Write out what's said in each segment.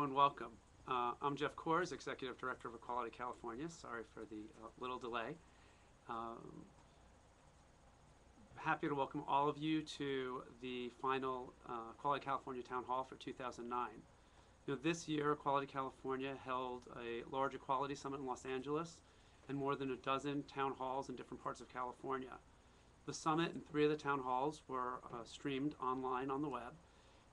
and welcome. I'm Jeff Kors, Executive Director of Equality California. Sorry for the little delay. Happy to welcome all of you to the final Equality California Town Hall for 2009. This year, Equality California held a large equality summit in Los Angeles and more than a dozen town halls in different parts of California. The summit and 3 of the town halls were streamed online on the web.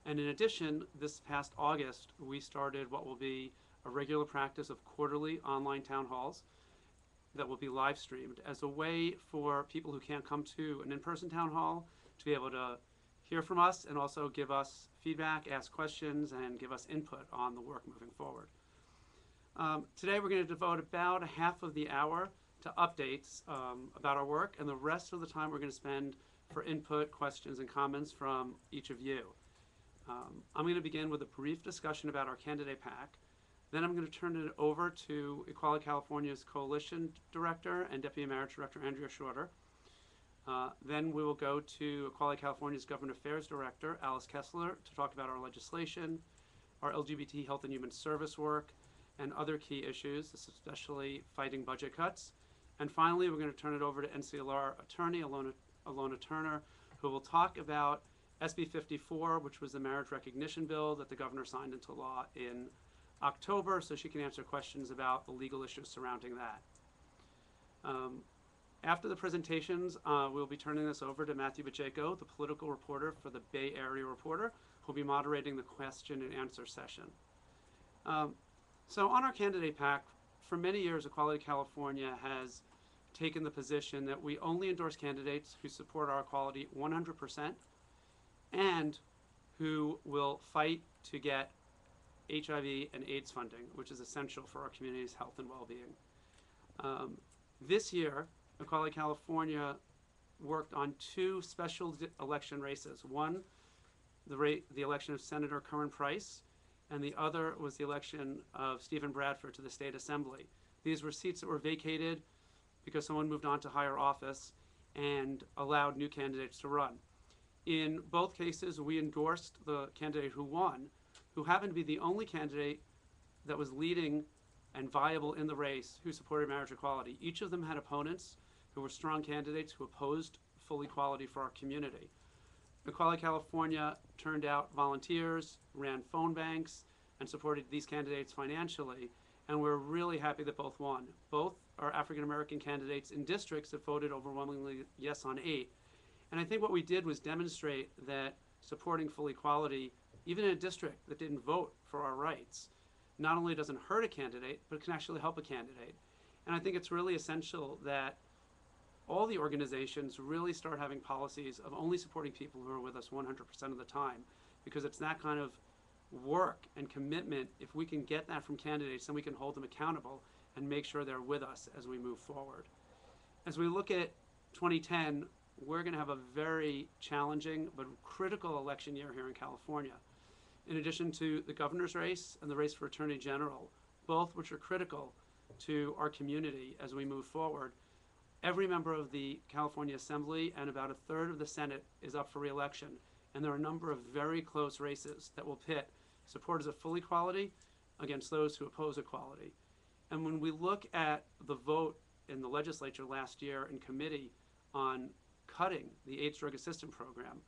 And in addition, this past August, we started what will be a regular practice of quarterly online town halls that will be live streamed as a way for people who can't come to an in-person town hall to be able to hear from us and also give us feedback, ask questions, and give us input on the work moving forward. Today we're going to devote about a half of the hour to updates about our work, and the rest of the time we're going to spend for input, questions, and comments from each of you. I'm going to begin with a brief discussion about our candidate pack. Then I'm going to turn it over to Equality California's Coalition Director and Deputy Marriage Director, Andrea Shorter. Then we will go to Equality California's Government Affairs Director, Alice Kessler, to talk about our legislation, our LGBT health and human service work, and other key issues, especially fighting budget cuts. And finally, we're going to turn it over to NCLR Attorney Alona Turner, who will talk about SB 54, which was the marriage recognition bill that the governor signed into law in October, so she can answer questions about the legal issues surrounding that. After the presentations, we'll be turning this over to Matthew Pacheco, the political reporter for the Bay Area Reporter, who will be moderating the question and answer session. So on our candidate pack, for many years, Equality California has taken the position that we only endorse candidates who support our equality 100% and who will fight to get HIV and AIDS funding, which is essential for our community's health and well-being. This year, Equality California worked on 2 special election races. One, the election of Senator Curran Price, and the other was the election of Stephen Bradford to the State Assembly. These were seats that were vacated because someone moved on to higher office and allowed new candidates to run. In both cases, we endorsed the candidate who won, who happened to be the only candidate that was leading and viable in the race who supported marriage equality. Each of them had opponents who were strong candidates who opposed full equality for our community. Equality California turned out volunteers, ran phone banks, and supported these candidates financially, and we're really happy that both won. Both are African American candidates in districts that voted overwhelmingly yes on 8. And I think what we did was demonstrate that supporting full equality, even in a district that didn't vote for our rights, not only doesn't hurt a candidate, but can actually help a candidate. And I think it's really essential that all the organizations really start having policies of only supporting people who are with us 100% of the time, because it's that kind of work and commitment. If we can get that from candidates, then we can hold them accountable and make sure they're with us as we move forward. As we look at 2010, we're going to have a very challenging but critical election year here in California. In addition to the governor's race and the race for Attorney General, both which are critical to our community as we move forward, every member of the California Assembly and about a third of the Senate is up for re-election. And there are a number of very close races that will pit supporters of full equality against those who oppose equality. And when we look at the vote in the legislature last year in committee on cutting the AIDS drug assistance program,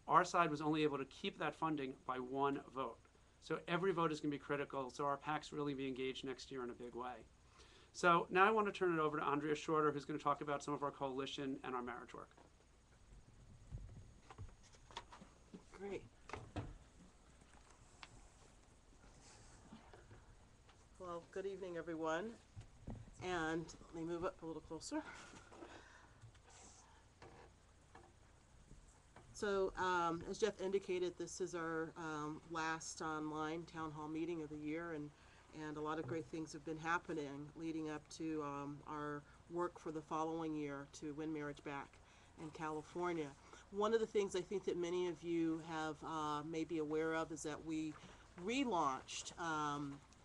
our side was only able to keep that funding by 1 vote. So every vote is going to be critical, so our PAC's really be engaged next year in a big way. So now I want to turn it over to Andrea Shorter, who's going to talk about some of our coalition and our marriage work. Great. Well, good evening, everyone. And let me move up a little closer. So, as Jeff indicated, this is our last online town hall meeting of the year, and a lot of great things have been happening leading up to our work for the following year to win marriage back in California. One of the things I think that many of you have may be aware of is that we relaunched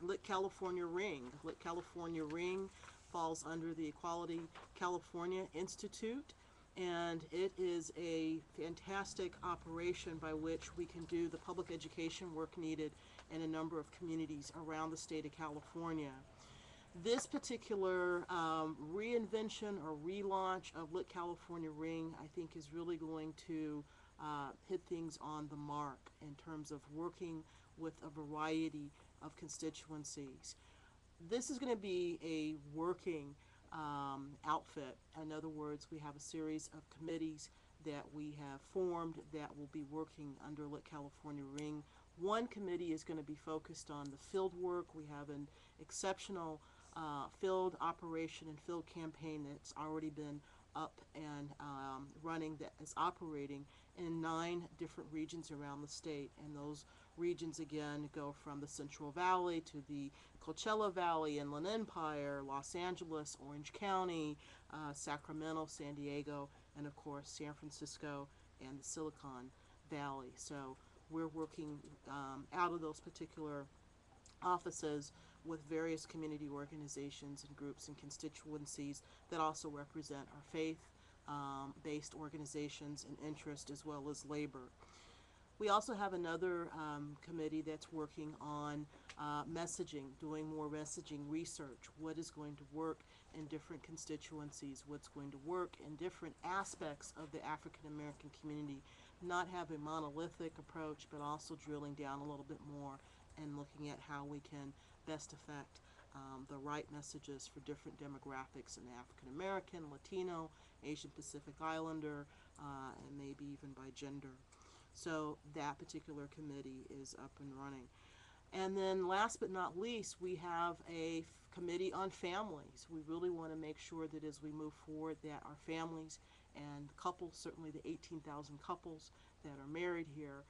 Lit California Ring. Lit California Ring falls under the Equality California Institute, and it is a fantastic operation by which we can do the public education work needed in a number of communities around the state of California. This particular reinvention or relaunch of Lit California Ring, I think, is really going to hit things on the mark in terms of working with a variety of constituencies. This is going to be a working outfit. In other words, we have a series of committees that we have formed that will be working under Lit California Ring. One committee is going to be focused on the field work. We have an exceptional field operation and field campaign that's already been up and running, that is operating in 9 different regions around the state. And those regions, again, go from the Central Valley to the Coachella Valley, Inland Empire, Los Angeles, Orange County, Sacramento, San Diego, and of course San Francisco and the Silicon Valley. So we're working out of those particular offices with various community organizations and groups and constituencies that also represent our faith-based organizations and interest, as well as labor. We also have another committee that's working on messaging, doing more messaging research. What is going to work in different constituencies? What's going to work in different aspects of the African American community? Not have a monolithic approach, but also drilling down a little bit more and looking at how we can best affect the right messages for different demographics in African American, Latino, Asian Pacific Islander, and maybe even by gender. So that particular committee is up and running. And then last but not least, we have a committee on families. We really want to make sure that as we move forward that our families and couples, certainly the 18,000 couples that are married here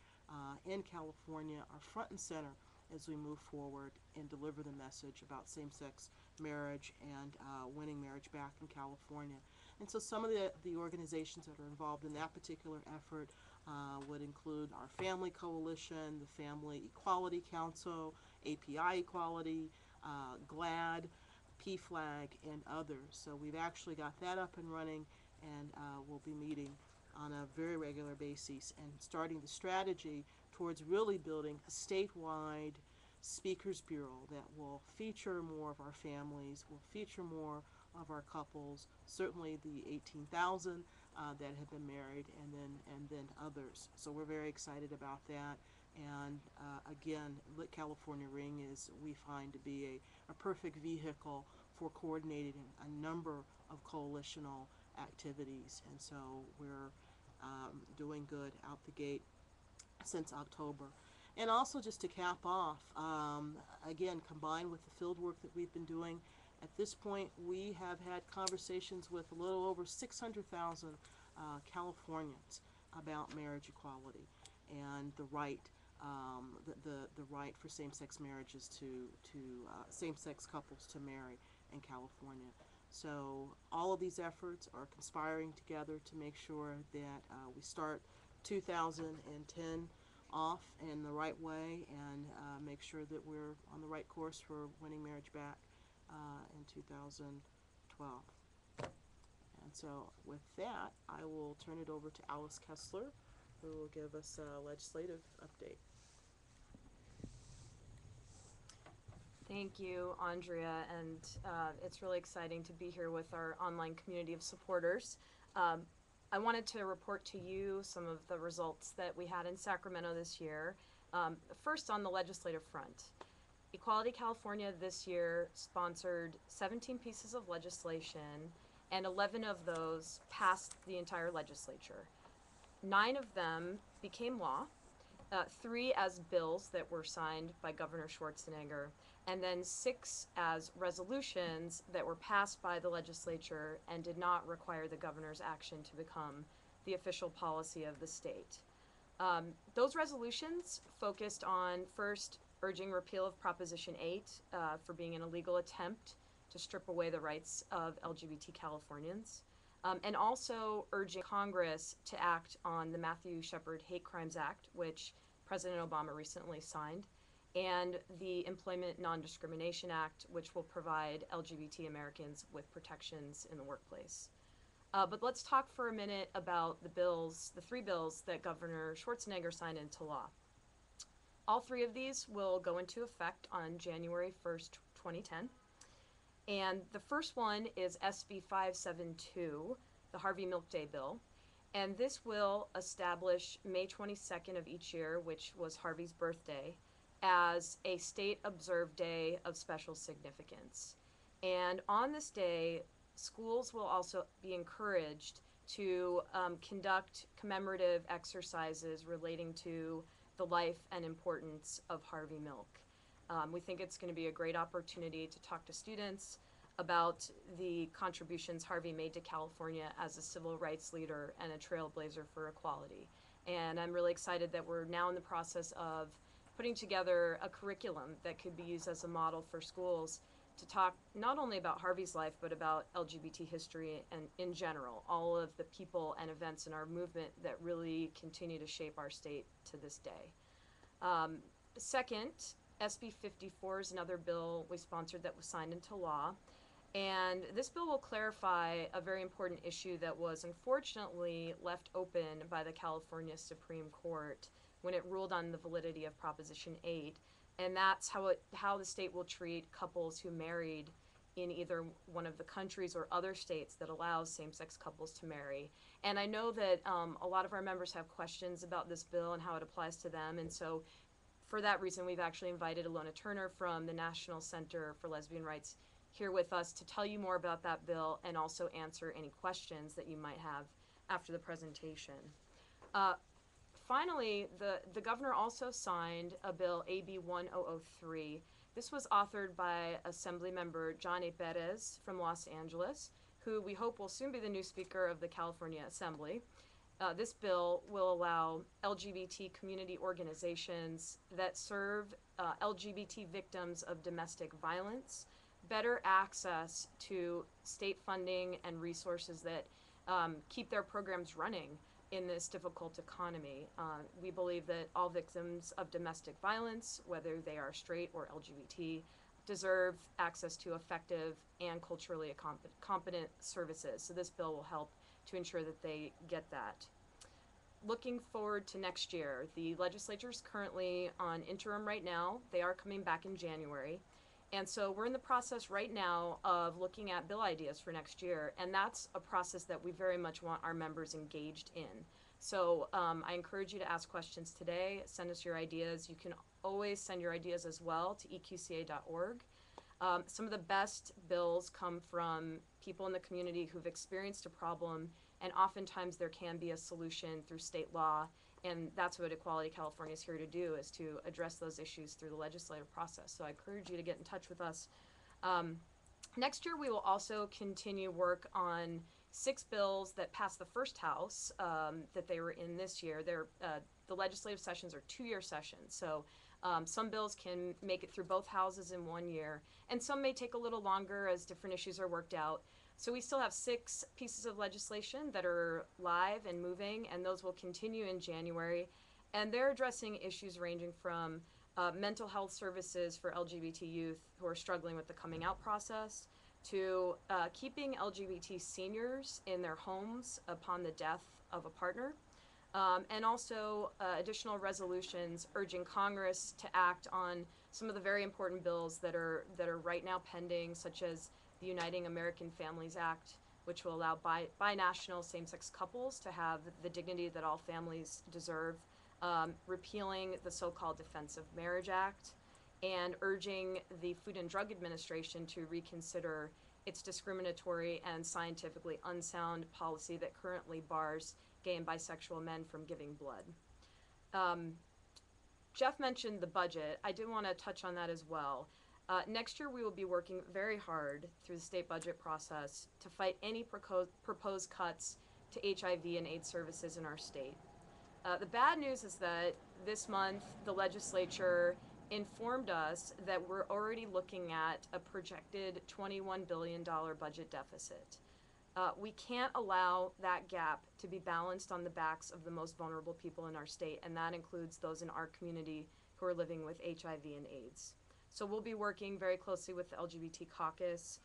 in California, are front and center as we move forward and deliver the message about same-sex marriage and winning marriage back in California. And so some of the organizations that are involved in that particular effort would include our Family Coalition, the Family Equality Council, API Equality, GLAD, PFLAG, and others. So we've actually got that up and running, and we'll be meeting on a very regular basis and starting the strategy towards really building a statewide speakers bureau that will feature more of our families, will feature more of our couples, certainly the 18,000 that have been married, and then others. So we're very excited about that. And again, Lit California Ring is, we find, to be a perfect vehicle for coordinating a number of coalitional activities. And so we're doing good out the gate since October. And also, just to cap off, again, combined with the field work that we've been doing, at this point we have had conversations with a little over 600,000 Californians about marriage equality and the right, the right for same-sex marriages to same-sex couples to marry in California. So all of these efforts are conspiring together to make sure that we start 2010 off in the right way and make sure that we're on the right course for winning marriage back in 2012. And so with that, I will turn it over to Alice Kessler, who will give us a legislative update. Thank you, Andrea, and it's really exciting to be here with our online community of supporters. I wanted to report to you some of the results that we had in Sacramento this year. First, on the legislative front, Equality California this year sponsored 17 pieces of legislation, and 11 of those passed the entire legislature. 9 of them became law, 3 as bills that were signed by Governor Schwarzenegger, and then 6 as resolutions that were passed by the legislature and did not require the governor's action to become the official policy of the state. Those resolutions focused on, first, urging repeal of Proposition 8 for being an illegal attempt to strip away the rights of LGBT Californians, and also urging Congress to act on the Matthew Shepard Hate Crimes Act, which President Obama recently signed, and the Employment Non-Discrimination Act, which will provide LGBT Americans with protections in the workplace. But let's talk for a minute about the bills, the 3 bills that Governor Schwarzenegger signed into law. All three of these will go into effect on January 1st, 2010. And the first one is SB 572, the Harvey Milk Day bill. And this will establish May 22nd of each year, which was Harvey's birthday, as a state observed day of special significance. And on this day, schools will also be encouraged to conduct commemorative exercises relating to the life and importance of Harvey Milk. We think it's going to be a great opportunity to talk to students about the contributions Harvey made to California as a civil rights leader and a trailblazer for equality. And I'm really excited that we're now in the process of putting together a curriculum that could be used as a model for schools to talk not only about Harvey's life, but about LGBT history and in general, all of the people and events in our movement that really continue to shape our state to this day. Second, SB 54 is another bill we sponsored that was signed into law. And this bill will clarify a very important issue that was unfortunately left open by the California Supreme Court when it ruled on the validity of Proposition 8. And that's how the state will treat couples who married in either one of the countries or other states that allows same-sex couples to marry. And I know that a lot of our members have questions about this bill and how it applies to them. And so for that reason, we've actually invited Alona Turner from the National Center for Lesbian Rights here with us to tell you more about that bill and also answer any questions that you might have after the presentation. Finally, the governor also signed a bill, AB 1003. This was authored by Assemblymember John A. Perez from Los Angeles, who we hope will soon be the new Speaker of the California Assembly. This bill will allow LGBT community organizations that serve LGBT victims of domestic violence better access to state funding and resources that keep their programs running in this difficult economy. We believe that all victims of domestic violence, whether they are straight or LGBT, deserve access to effective and culturally competent services. So this bill will help to ensure that they get that. Looking forward to next year, the legislature is currently on interim right now. They are coming back in January. And so we're in the process right now of looking at bill ideas for next year, and that's a process that we very much want our members engaged in. So I encourage you to ask questions today, send us your ideas. You can always send your ideas as well to eqca.org. Some of the best bills come from people in the community who've experienced a problem, and oftentimes there can be a solution through state law. And that's what Equality California is here to do, is to address those issues through the legislative process. So I encourage you to get in touch with us. Next year, we will also continue work on 6 bills that passed the first house that they were in this year. The legislative sessions are 2-year sessions. So some bills can make it through both houses in 1 year, and some may take a little longer as different issues are worked out. So we still have 6 pieces of legislation that are live and moving, and those will continue in January. And they're addressing issues ranging from mental health services for LGBT youth who are struggling with the coming out process, to keeping LGBT seniors in their homes upon the death of a partner, and also additional resolutions urging Congress to act on some of the very important bills that are right now pending, such as the Uniting American Families Act, which will allow binational same-sex couples to have the dignity that all families deserve, repealing the so-called Defense of Marriage Act, and urging the Food and Drug Administration to reconsider its discriminatory and scientifically unsound policy that currently bars gay and bisexual men from giving blood. Jeff mentioned the budget. I did want to touch on that as well. Next year, we will be working very hard through the state budget process to fight any proposed cuts to HIV and AIDS services in our state. The bad news is that this month, the legislature informed us that we're already looking at a projected $21 billion budget deficit. We can't allow that gap to be balanced on the backs of the most vulnerable people in our state, and that includes those in our community who are living with HIV and AIDS. So we'll be working very closely with the LGBT Caucus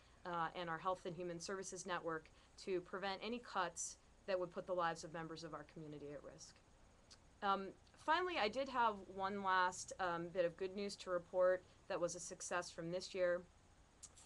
and our Health and Human Services Network to prevent any cuts that would put the lives of members of our community at risk. finally, I did have one last bit of good news to report that was a success from this year.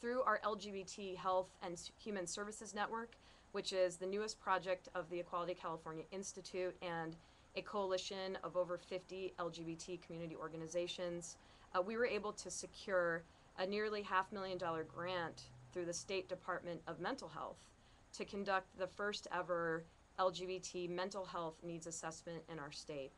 Through our LGBT Health and Human Services Network, which is the newest project of the Equality California Institute and a coalition of over 50 LGBT community organizations, we were able to secure a nearly $500,000 grant through the State Department of Mental Health to conduct the first ever LGBT mental health needs assessment in our state.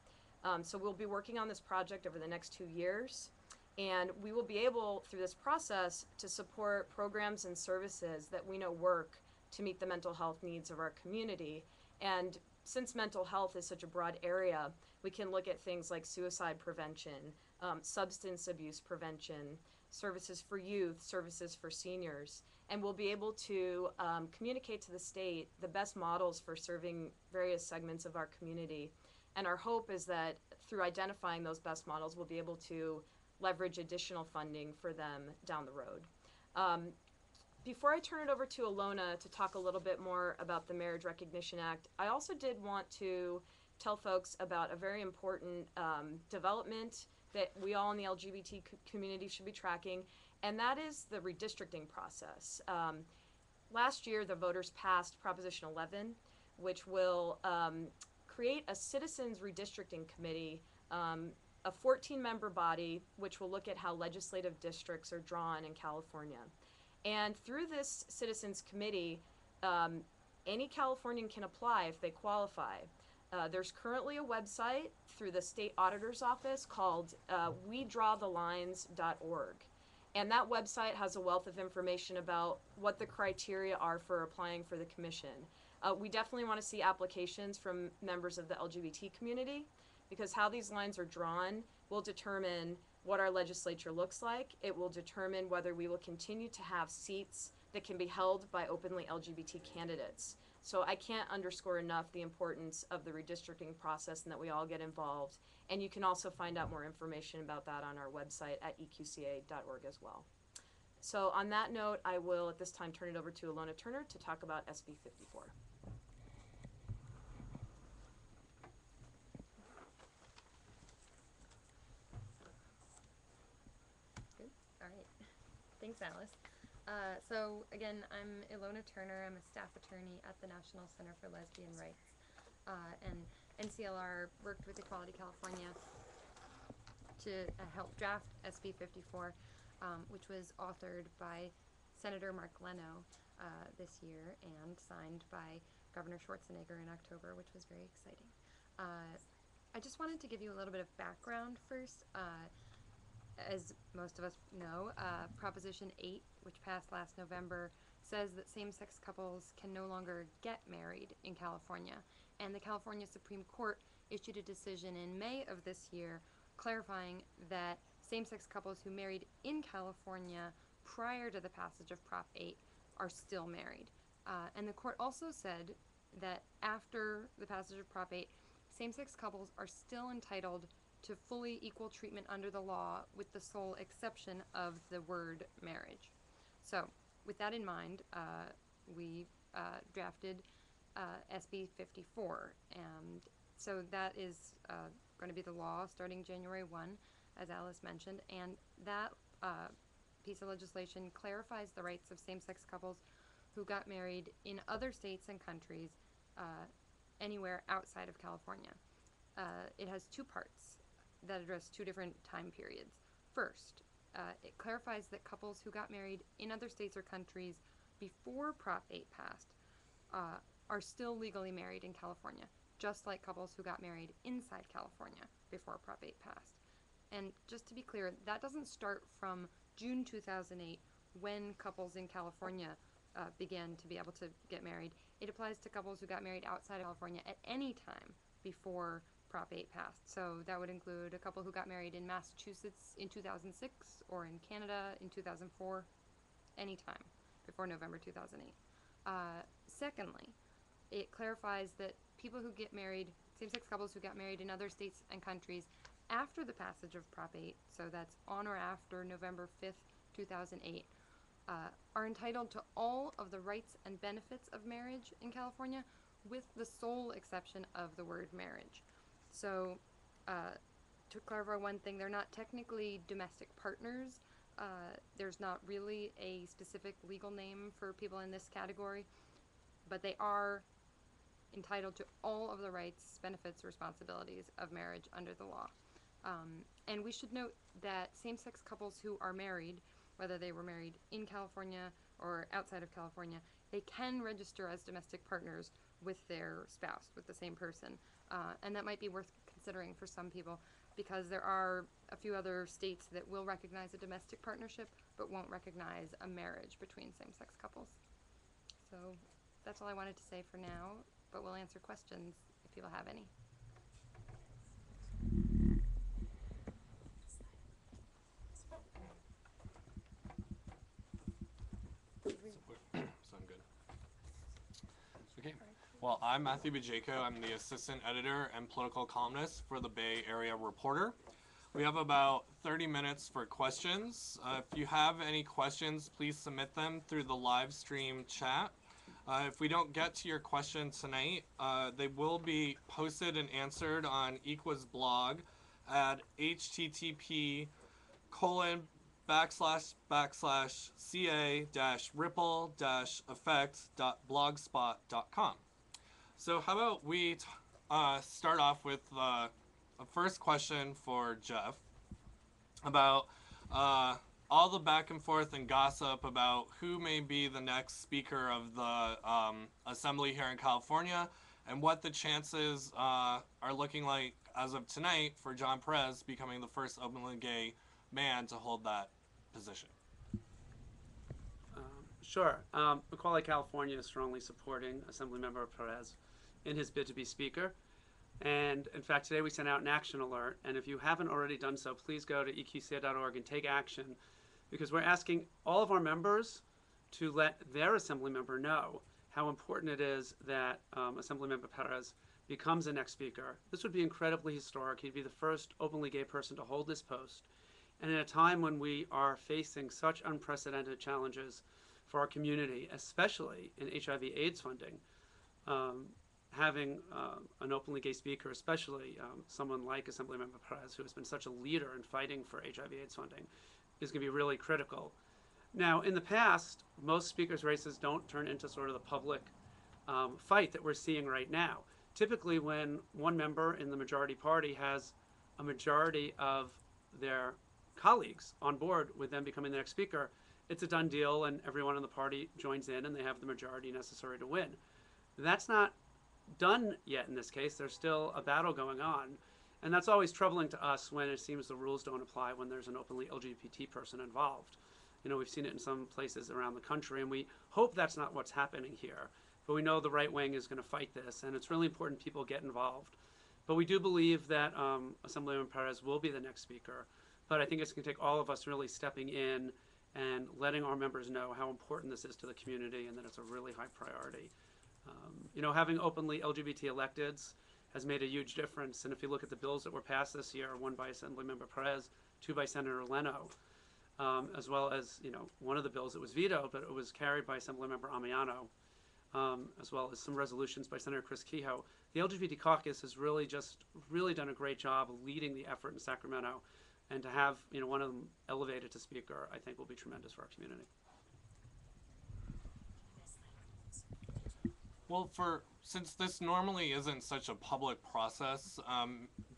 So we'll be working on this project over the next 2 years, and we will be able, through this process, to support programs and services that we know work to meet the mental health needs of our community. And since mental health is such a broad area, we can look at things like suicide prevention, substance abuse prevention, services for youth, services for seniors, and we'll be able to communicate to the state the best models for serving various segments of our community. And our hope is that through identifying those best models, we'll be able to leverage additional funding for them down the road. Before I turn it over to Alona to talk a little bit more about the Marriage Recognition Act, I also did want to tell folks about a very important development that we all in the LGBT community should be tracking, and that is the redistricting process. Last year, the voters passed Proposition 11, which will create a citizens redistricting committee, a 14-member body, which will look at how legislative districts are drawn in California. And through this citizens committee, any Californian can apply if they qualify. There's currently a website through the state auditor's office called wedrawthelines.org. And that website has a wealth of information about what the criteria are for applying for the commission. We definitely want to see applications from members of the LGBT community, because how these lines are drawn will determine what our legislature looks like. It will determine whether we will continue to have seats that can be held by openly LGBT candidates. So I can't underscore enough the importance of the redistricting process and that we all get involved. And you can also find out more information about that on our website at eqca.org as well. So on that note, I will at this time turn it over to Alona Turner to talk about SB 54. All right. Thanks, Alice. So again, I'm Ilona Turner. I'm a staff attorney at the National Center for Lesbian Rights. And NCLR worked with Equality California to help draft SB 54, which was authored by Senator Mark Leno this year and signed by Governor Schwarzenegger in October, which was very exciting. I just wanted to give you a little bit of background first. As most of us know, Proposition 8, which passed last November, says that same-sex couples can no longer get married in California. And the California Supreme Court issued a decision in May of this year clarifying that same-sex couples who married in California prior to the passage of Prop 8 are still married. And the court also said that after the passage of Prop 8, same-sex couples are still entitled to fully equal treatment under the law, with the sole exception of the word marriage. So, with that in mind, we drafted SB 54, and so that is going to be the law starting January 1, as Alice mentioned, and that piece of legislation clarifies the rights of same-sex couples who got married in other states and countries anywhere outside of California. It has two parts that address two different time periods. First, it clarifies that couples who got married in other states or countries before Prop 8 passed are still legally married in California, just like couples who got married inside California before Prop 8 passed. And just to be clear, that doesn't start from June 2008, when couples in California began to be able to get married. It applies to couples who got married outside of California at any time before Prop 8 passed. So that would include a couple who got married in Massachusetts in 2006 or in Canada in 2004, anytime before November 2008. Secondly, it clarifies that people who get married, same-sex couples who got married in other states and countries after the passage of Prop 8, so that's on or after November 5th, 2008, are entitled to all of the rights and benefits of marriage in California, with the sole exception of the word marriage. So To clarify one thing, they're not technically domestic partners. There's not really a specific legal name for people in this category, but they are entitled to all of the rights, benefits, responsibilities of marriage under the law. And we should note that same-sex couples who are married, whether they were married in California or outside of California, they can register as domestic partners with their spouse, with the same person. And that might be worth considering for some people, because there are a few other states that will recognize a domestic partnership but won't recognize a marriage between same-sex couples. So that's all I wanted to say for now, but we'll answer questions if people have any. So I'm good. Okay. Well, I'm Matthew Bajeko. I'm the assistant editor and political columnist for the Bay Area Reporter. We have about 30 minutes for questions. If you have any questions, please submit them through the live stream chat. If we don't get to your question tonight, they will be posted and answered on Equa's blog at http://ca-ripple-effect.blogspot.com. So how about we start off with a first question for Jeff about all the back and forth and gossip about who may be the next speaker of the assembly here in California, and what the chances are looking like as of tonight for John Perez becoming the first openly gay man to hold that position. Sure. Equality California is strongly supporting Assemblymember Perez in his bid to be Speaker. And in fact, today we sent out an action alert. And if you haven't already done so, please go to eqca.org and take action, because we're asking all of our members to let their assembly member know how important it is that Assemblymember Perez becomes the next Speaker. This would be incredibly historic. He'd be the first openly gay person to hold this post. And in a time when we are facing such unprecedented challenges for our community, especially in HIV/AIDS funding, having an openly gay speaker, especially someone like Assemblymember Perez, who has been such a leader in fighting for HIV/AIDS funding, is going to be really critical. Now, in the past, most speakers' races don't turn into sort of the public fight that we're seeing right now. Typically, when one member in the majority party has a majority of their colleagues on board with them becoming the next speaker, it's a done deal and everyone in the party joins in and they have the majority necessary to win. That's not done yet in this case. There's still a battle going on. And that's always troubling to us when it seems the rules don't apply when there's an openly LGBT person involved. You know, we've seen it in some places around the country, and we hope that's not what's happening here. But we know the right wing is going to fight this, and it's really important people get involved. But we do believe that Assemblymember Perez will be the next speaker. But I think it's going to take all of us really stepping in and letting our members know how important this is to the community and that it's a really high priority. You know, having openly LGBT electeds has made a huge difference. And if you look at the bills that were passed this year, one by Assemblymember Perez, two by Senator Leno, as well as, you know, one of the bills that was vetoed, but it was carried by Assemblymember Amiano, as well as some resolutions by Senator Chris Kehoe. The LGBT caucus has really done a great job of leading the effort in Sacramento, and to have, you know, one of them elevated to speaker, I think will be tremendous for our community. Well, since this normally isn't such a public process,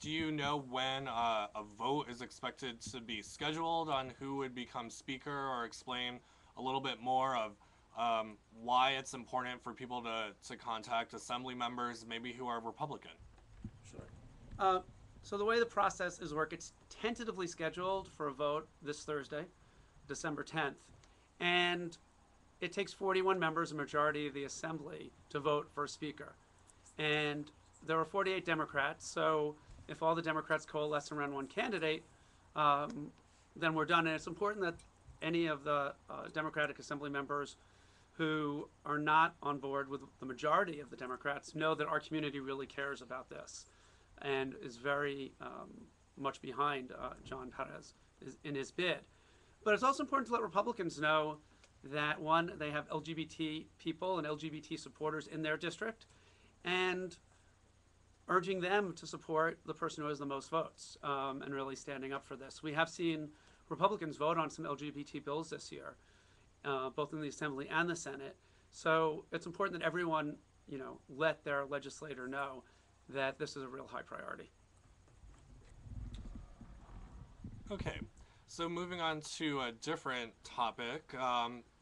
do you know when a vote is expected to be scheduled on who would become speaker, or explain a little bit more of why it's important for people to contact assembly members, maybe who are Republican? Sure. So the way the process is work, it's tentatively scheduled for a vote this Thursday, December 10th. And it takes 41 members, a majority of the assembly, to vote for a speaker. And there are 48 Democrats, so if all the Democrats coalesce around one candidate, then we're done. And it's important that any of the Democratic Assembly members who are not on board with the majority of the Democrats know that our community really cares about this and is very much behind John Perez in his bid. But it's also important to let Republicans know that, one, they have LGBT people and LGBT supporters in their district, and urging them to support the person who has the most votes, and really standing up for this. We have seen Republicans vote on some LGBT bills this year, both in the Assembly and the Senate. So it's important that everyone, let their legislator know that this is a real high priority. Okay, so moving on to a different topic.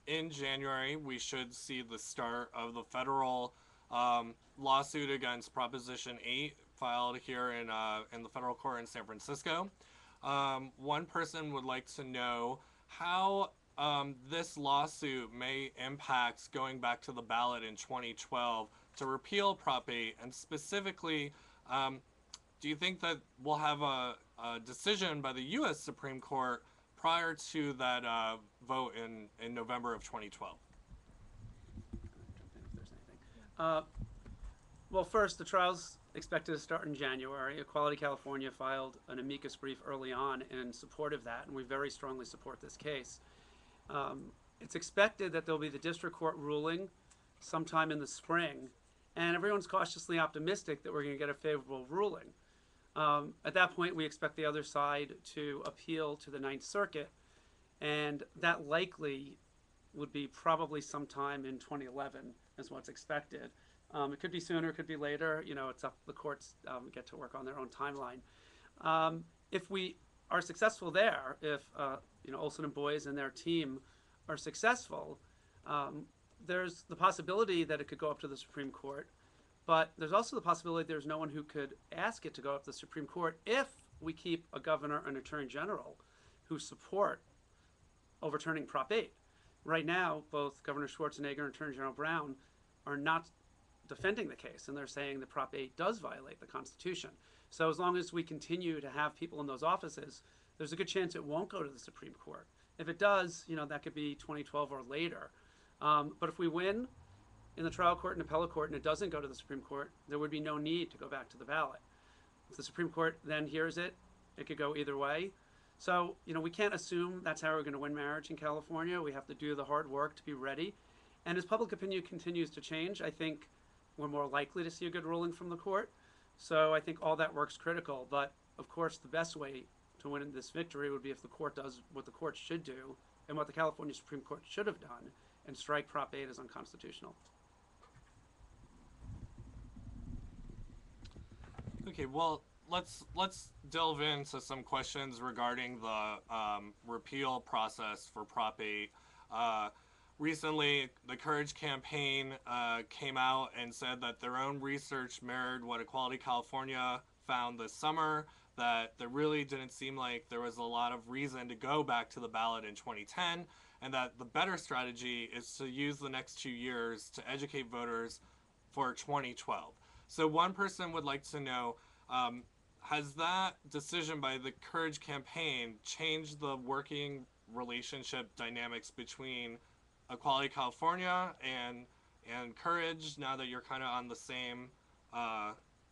In January, we should see the start of the federal lawsuit against Proposition 8 filed here in the federal court in San Francisco. One person would like to know how this lawsuit may impact going back to the ballot in 2012 to repeal Prop 8, and specifically, do you think that we'll have a decision by the U.S. Supreme Court prior to that vote in November of 2012? Well, first, the trial's expected to start in January. Equality California filed an amicus brief early on in support of that, and we very strongly support this case. It's expected that there'll be the district court ruling sometime in the spring, and everyone's cautiously optimistic that we're going to get a favorable ruling. At that point, we expect the other side to appeal to the Ninth Circuit, and that likely would be probably sometime in 2011 is what's expected. It could be sooner, it could be later. It's up the courts get to work on their own timeline. If we are successful there, if Olson and Boys and their team are successful, there's the possibility that it could go up to the Supreme Court. But there's also the possibility there's no one who could ask it to go up to the Supreme Court if we keep a governor and attorney general who support overturning Prop 8. Right now, both Governor Schwarzenegger and Attorney General Brown are not defending the case, and they're saying that Prop 8 does violate the Constitution. So as long as we continue to have people in those offices, there's a good chance it won't go to the Supreme Court. If it does, that could be 2012 or later. But if we win in the trial court and appellate court and it doesn't go to the Supreme Court, there would be no need to go back to the ballot. If the Supreme Court then hears it, it could go either way. So, we can't assume that's how we're going to win marriage in California. We have to do the hard work to be ready. And as public opinion continues to change, I think we're more likely to see a good ruling from the court. So I think all that work's critical. But, of course, the best way to win this victory would be if the court does what the court should do and what the California Supreme Court should have done and strike Prop 8 as unconstitutional. Okay, well, let's delve into some questions regarding the repeal process for Prop 8. Recently, the Courage Campaign came out and said that their own research mirrored what Equality California found this summer, that there really didn't seem like there was a lot of reason to go back to the ballot in 2010, and that the better strategy is to use the next 2 years to educate voters for 2012. So one person would like to know, has that decision by the Courage Campaign changed the working relationship dynamics between Equality California and Courage, now that you're kind of on the same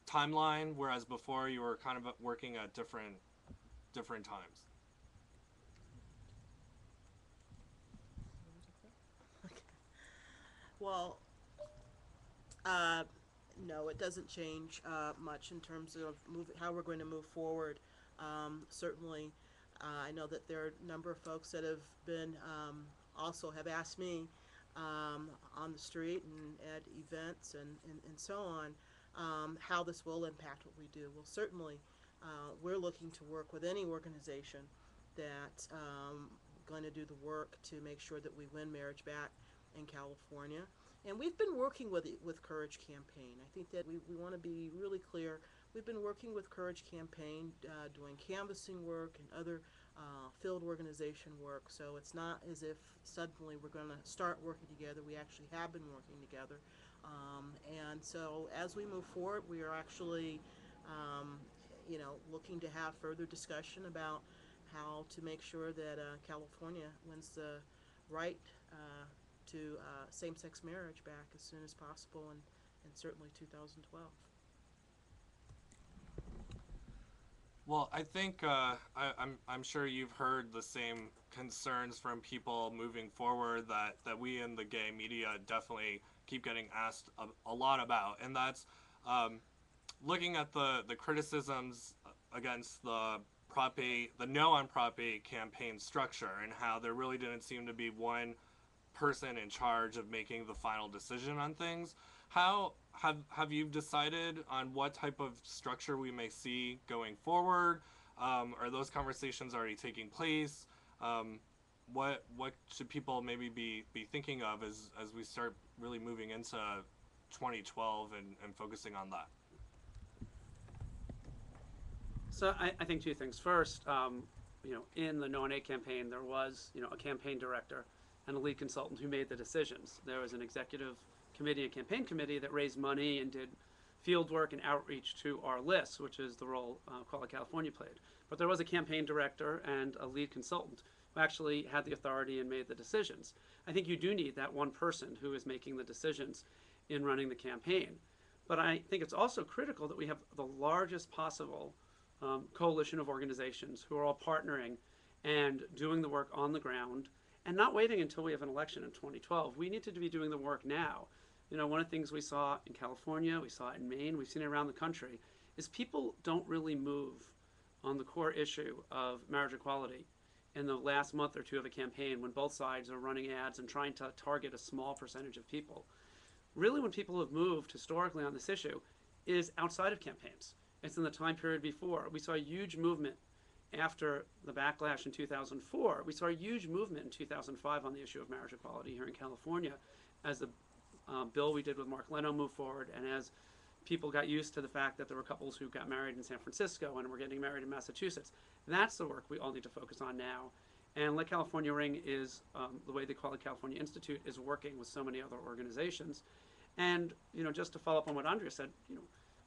timeline, whereas before you were kind of working at different times? Well, no, it doesn't change much in terms of how we're going to move forward. Certainly, I know that there are a number of folks that have been also have asked me on the street and at events and so on how this will impact what we do. Well, certainly, we're looking to work with any organization that's going to do the work to make sure that we win marriage back in California. And we've been working with Courage Campaign. I think that we want to be really clear. We've been working with Courage Campaign, doing canvassing work and other field organization work. So it's not as if suddenly we're going to start working together. We actually have been working together. And so as we move forward, we are actually, looking to have further discussion about how to make sure that California wins the right to same-sex marriage back as soon as possible, and certainly 2012. Well, I think I'm sure you've heard the same concerns from people moving forward that we in the gay media definitely keep getting asked a lot about, and that's looking at the criticisms against the No on Prop 8 campaign structure, and how there really didn't seem to be one person in charge of making the final decision on things. How have you decided on what type of structure we may see going forward? Are those conversations already taking place? What should people maybe be thinking of as we start really moving into 2012 and focusing on that? So I think two things. First, in the No on 8 campaign, there was, a campaign director and a lead consultant who made the decisions. There was an executive committee and campaign committee that raised money and did field work and outreach to our lists, which is the role Call It California played. But there was a campaign director and a lead consultant who actually had the authority and made the decisions. I think you do need that one person who is making the decisions in running the campaign. But I think it's also critical that we have the largest possible coalition of organizations who are all partnering and doing the work on the ground and not waiting until we have an election in 2012. We need to be doing the work now. One of the things we saw in California, we saw it in Maine, we've seen it around the country, is people don't really move on the core issue of marriage equality in the last month or two of a campaign when both sides are running ads and trying to target a small percentage of people. Really, when people have moved historically on this issue is outside of campaigns. It's in the time period before. We saw a huge movement after the backlash in 2004. We saw a huge movement in 2005 on the issue of marriage equality here in California as the bill we did with Mark Leno moved forward, and as people got used to the fact that there were couples who got married in San Francisco and were getting married in Massachusetts. That's the work we all need to focus on now. And Let California Ring is the way the Call It California Institute is working with so many other organizations. And just to follow up on what Andrea said,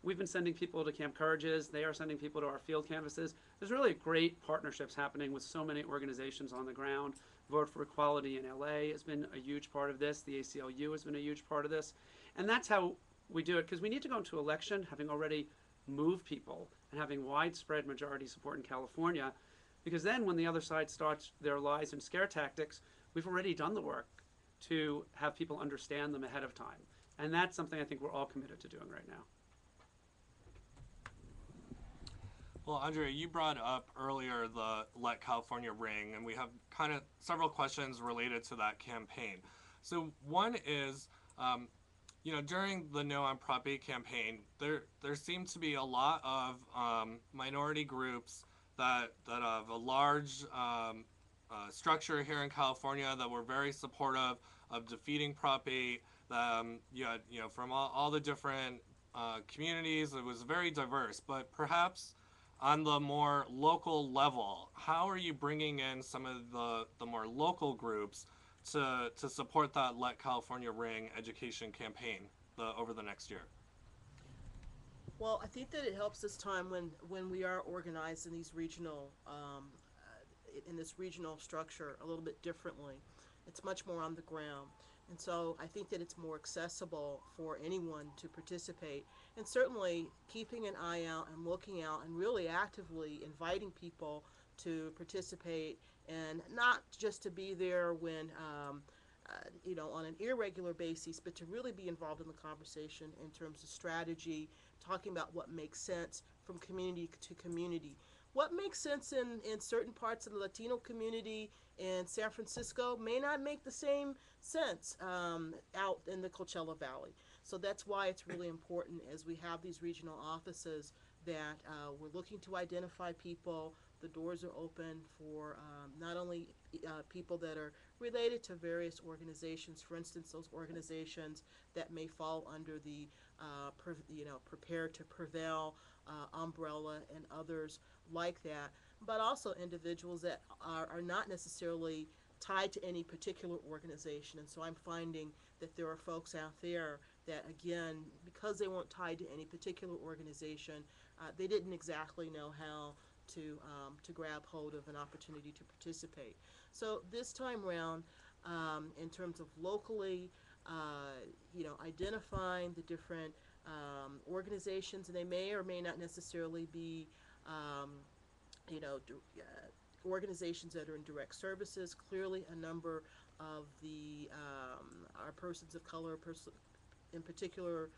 we've been sending people to Camp Courage's. They are sending people to our field canvases. There's really great partnerships happening with so many organizations on the ground. Vote for Equality in LA has been a huge part of this. The ACLU has been a huge part of this. And that's how we do it, because we need to go into election having already moved people and having widespread majority support in California, because then when the other side starts their lies and scare tactics, we've already done the work to have people understand them ahead of time. And that's something I think we're all committed to doing right now. Well, Andrea, you brought up earlier the Let California Ring, and we have kind of several questions related to that campaign. So one is, during the No on Prop 8 campaign, there seemed to be a lot of minority groups that have a large structure here in California that were very supportive of defeating Prop 8. You had, from all the different communities, it was very diverse, but perhaps on the more local level, how are you bringing in some of the more local groups to support that Let California Ring education campaign over the next year? Well, I think that it helps this time when we are organized in these regional, in this regional structure a little bit differently. It's much more on the ground. And so I think that it's more accessible for anyone to participate, and certainly keeping an eye out and looking out and really actively inviting people to participate, and not just to be there when, on an irregular basis, but to really be involved in the conversation in terms of strategy, talking about what makes sense from community to community. What makes sense in certain parts of the Latino community in San Francisco may not make the same sense out in the Coachella Valley. So that's why it's really important, as we have these regional offices, that we're looking to identify people. The doors are open for not only people that are related to various organizations, for instance, those organizations that may fall under the Prepare to Prevail umbrella and others like that, but also individuals that are not necessarily tied to any particular organization. And so I'm finding that there are folks out there that, again, because they weren't tied to any particular organization, they didn't exactly know how to grab hold of an opportunity to participate. So this time around, in terms of locally, identifying the different organizations, and they may or may not necessarily be, organizations that are in direct services. Clearly, a number of the our persons of color, in particular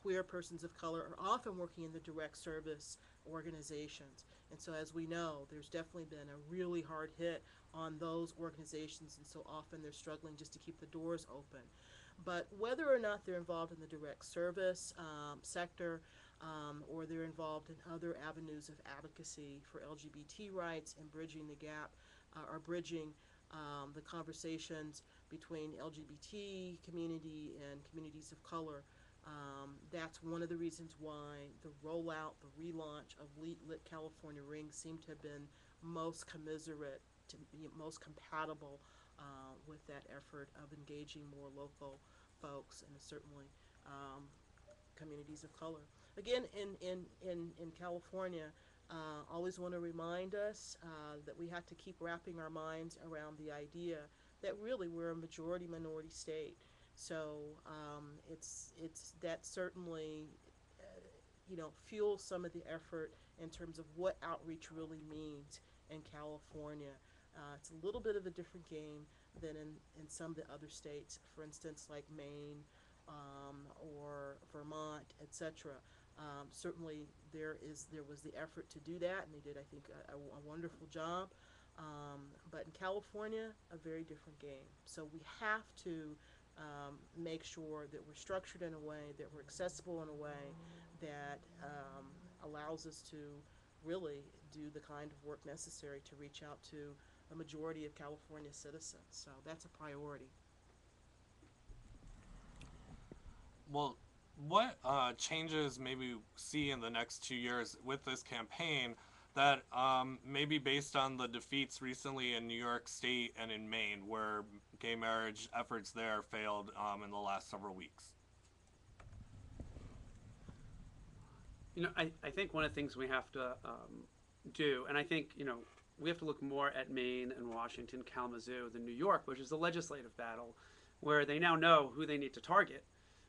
queer persons of color, are often working in the direct service organizations. And so, as we know, there's definitely been a really hard hit on those organizations, and so often they're struggling just to keep the doors open. But whether or not they're involved in the direct service sector, or they're involved in other avenues of advocacy for LGBT rights and bridging the gap, or bridging the conversations between LGBT community and communities of color. That's one of the reasons why the rollout, the relaunch of Lit California Ring seemed to have been most commiserate, to be most compatible with that effort of engaging more local folks and certainly communities of color. Again, in California, always want to remind us that we have to keep wrapping our minds around the idea that really we're a majority minority state. So it's that certainly fuels some of the effort in terms of what outreach really means in California. It's a little bit of a different game than in some of the other states, for instance, like Maine or Vermont, etc. Certainly there was the effort to do that, and they did, I think, a wonderful job. But in California, a very different game. So we have to make sure that we're structured in a way, that we're accessible in a way that allows us to really do the kind of work necessary to reach out to a majority of California citizens. So that's a priority. Well, what changes maybe see in the next 2 years with this campaign that maybe based on the defeats recently in New York State and in Maine, where gay marriage efforts there failed in the last several weeks? I think one of the things we have to do, and I think, we have to look more at Maine and Washington, Kalamazoo than New York, which is a legislative battle where they now know who they need to target,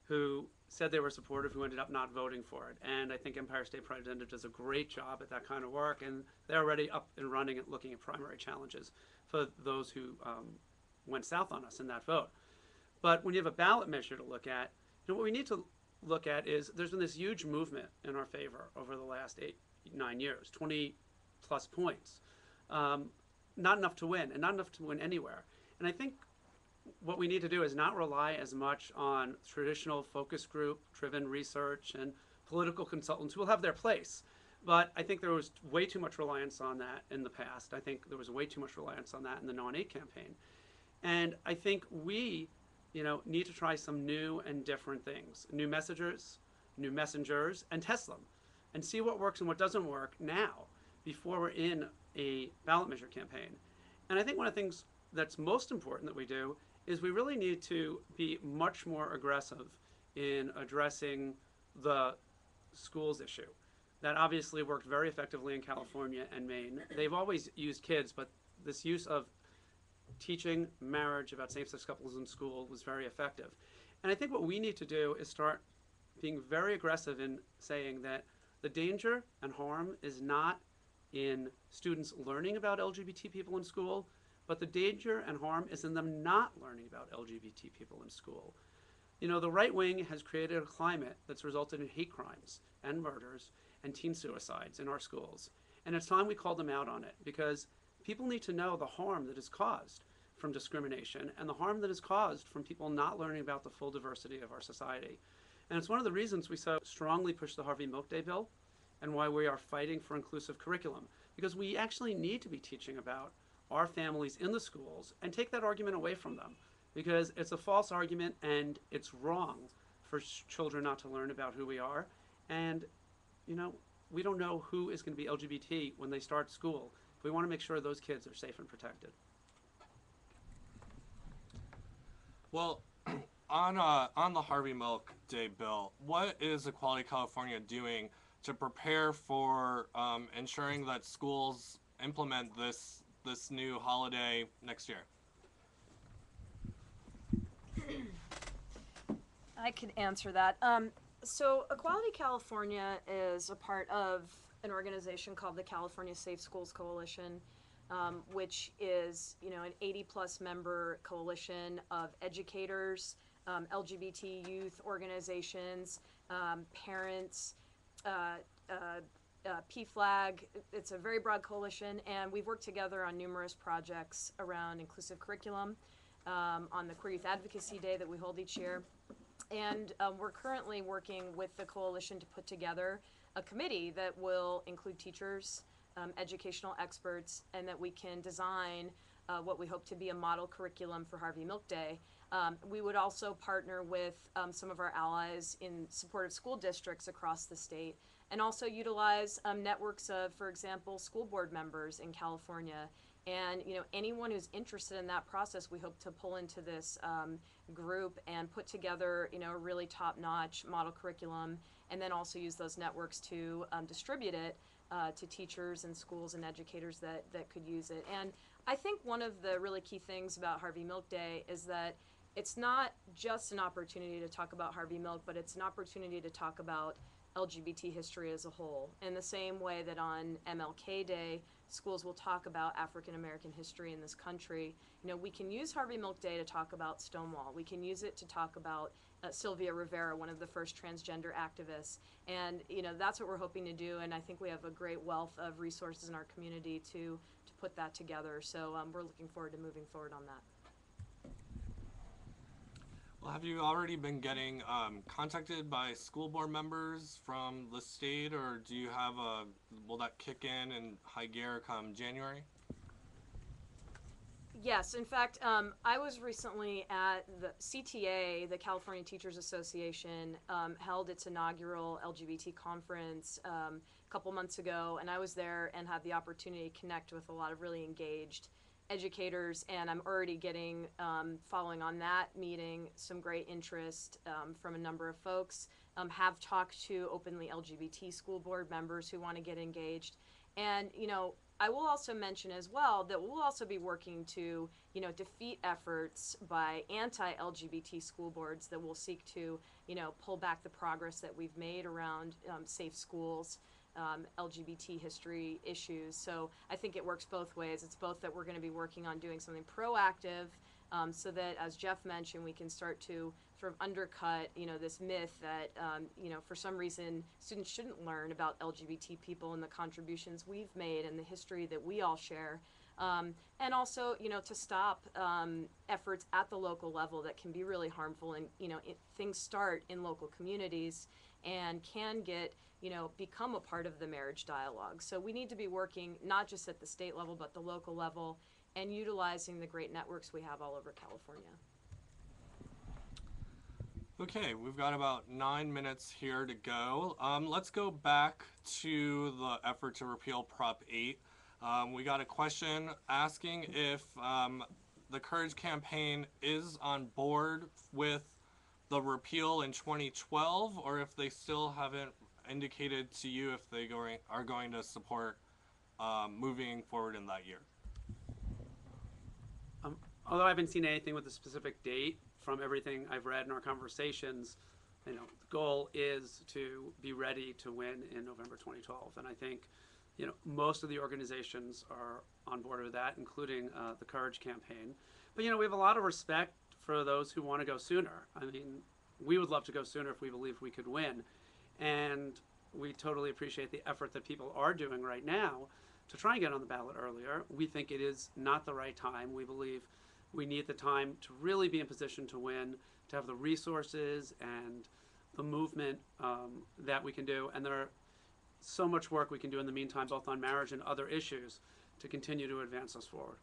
who said they were supportive, who ended up not voting for it. And I think Empire State Representative does a great job at that kind of work, and they're already up and running at looking at primary challenges for those who went south on us in that vote. But when you have a ballot measure to look at, what we need to look at is there's been this huge movement in our favor over the last 8-9 years, 20 plus points. Not enough to win, and not enough to win anywhere. And I think what we need to do is not rely as much on traditional focus group driven research and political consultants who will have their place. But I think there was way too much reliance on that in the past. I think there was way too much reliance on that in the Non-8 campaign. And I think we, need to try some new and different things, new messengers, and test them and see what works and what doesn't work now before we're in a ballot measure campaign. And I think one of the things that's most important that we do is we really need to be much more aggressive in addressing the schools issue. That obviously worked very effectively in California and Maine. They've always used kids, but this use of teaching marriage about same-sex couples in school was very effective. And I think what we need to do is start being very aggressive in saying that the danger and harm is not in students learning about LGBT people in school, but the danger and harm is in them not learning about LGBT people in school. The right wing has created a climate that's resulted in hate crimes and murders and teen suicides in our schools. And it's time we call them out on it, because people need to know the harm that is caused from discrimination and the harm that is caused from people not learning about the full diversity of our society. And it's one of the reasons we so strongly push the Harvey Milk Day bill and why we are fighting for inclusive curriculum, because we actually need to be teaching about our families in the schools and take that argument away from them, because it's a false argument and it's wrong for children not to learn about who we are. And we don't know who is going to be LGBT when they start school. We want to make sure those kids are safe and protected. Well, on the Harvey Milk Day bill, what is Equality California doing to prepare for ensuring that schools implement this new holiday next year? I can answer that. So Equality California is a part of an organization called the California Safe Schools Coalition, which is, an 80-plus member coalition of educators, LGBT youth organizations, parents, PFLAG. It's a very broad coalition, and we've worked together on numerous projects around inclusive curriculum, on the Queer Youth Advocacy Day that we hold each year. And we're currently working with the coalition to put together a committee that will include teachers, educational experts, and that we can design what we hope to be a model curriculum for Harvey Milk Day. We would also partner with some of our allies in supportive school districts across the state, and also utilize networks of, for example, school board members in California. And anyone who's interested in that process, we hope to pull into this group and put together a really top-notch model curriculum, and then also use those networks to distribute it to teachers and schools and educators that could use it. And I think one of the really key things about Harvey Milk Day is that it's not just an opportunity to talk about Harvey Milk, but it's an opportunity to talk about LGBT history as a whole. In the same way that on MLK Day, schools will talk about African American history in this country, we can use Harvey Milk Day to talk about Stonewall. We can use it to talk about Sylvia Rivera, one of the first transgender activists. And that's what we're hoping to do, and I think we have a great wealth of resources in our community to put that together. So we're looking forward to moving forward on that. Well, have you already been getting contacted by school board members from the state, or do you have will that kick in high gear come January? Yes, in fact, I was recently at the CTA, the California Teachers Association, held its inaugural LGBT conference a couple months ago, and I was there and had the opportunity to connect with a lot of really engaged educators, and I'm already getting, following on that meeting, some great interest from a number of folks. Have talked to openly LGBT school board members who want to get engaged. And, I will also mention as well that we'll also be working to, defeat efforts by anti-LGBT school boards that will seek to, pull back the progress that we've made around safe schools, LGBT history issues. So I think it works both ways. It's both that we're going to be working on doing something proactive, so that, as Jeff mentioned, we can start to sort of undercut, this myth that, for some reason students shouldn't learn about LGBT people and the contributions we've made and the history that we all share. And also, to stop efforts at the local level that can be really harmful. And, things start in local communities and can get, become a part of the marriage dialogue. So we need to be working not just at the state level, but the local level, and utilizing the great networks we have all over California. Okay, we've got about 9 minutes here to go. Let's go back to the effort to repeal Prop 8. We got a question asking if the Courage Campaign is on board with the repeal in 2012, or if they still haven't indicated to you if they are going to support moving forward in that year. Although I haven't seen anything with a specific date, from everything I've read in our conversations, the goal is to be ready to win in November 2012. And I think, most of the organizations are on board with that, including the Courage Campaign. But, we have a lot of respect for those who want to go sooner. I mean, we would love to go sooner if we believe we could win. And we totally appreciate the effort that people are doing right now to try and get on the ballot earlier. We think it is not the right time. We believe we need the time to really be in position to win, to have the resources and the movement that we can do. And there are so much work we can do in the meantime, both on marriage and other issues, to continue to advance us forward.